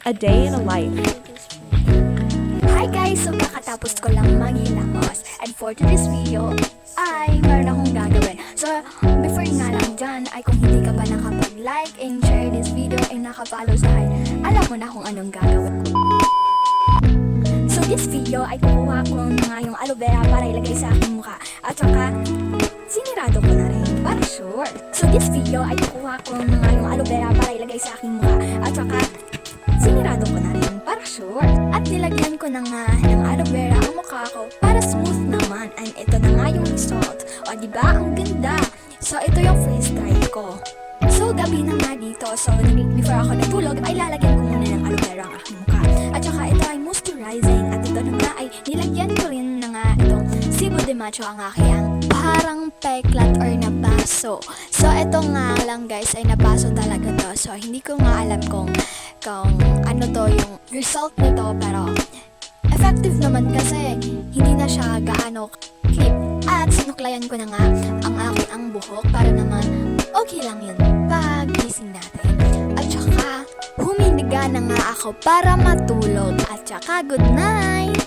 A day in a life. Hi guys! So kakatapos ko lang maghilamos. And for today's video ay meron akong gagawin. So before nga lang dyan ay kung hindi ka pa nakapag-like and share this video and nakafollow sa akin, alam mo na kung anong gagawin ko. So this video ay kukuha ko nga yung aloe vera para ilagay sa aking mukha. At saka sinirado ko na rin para sure. So this video ay kukuha ko nga yung aloe vera para ilagay sa aking mukha. At saka sinirado ko na rin para sure. At nilagyan ko na nga ng aloe vera ang mukha ko para smooth naman. And ito na nga yung result. O diba ang ganda? So ito yung face dry ko. So gabi na nga dito. So before ako natulog ay lalagyan ko muna ng aloe vera ang aking mukha. At saka ito ay moisturizing. At ito na nga ay nilagyan ko rin na nga itong Cibo de Macho ang aking parang peklat or nabaso. So ito nga lang guys ay nabaso talaga to. So hindi ko nga alam kung ano to yung result nito, pero effective naman kasi hindi na siya gaano clip. At sinuklayan ko na nga ang buhok para naman okay lang yun pag gising natin. At saka humindiga na nga ako para matulog. At saka good night!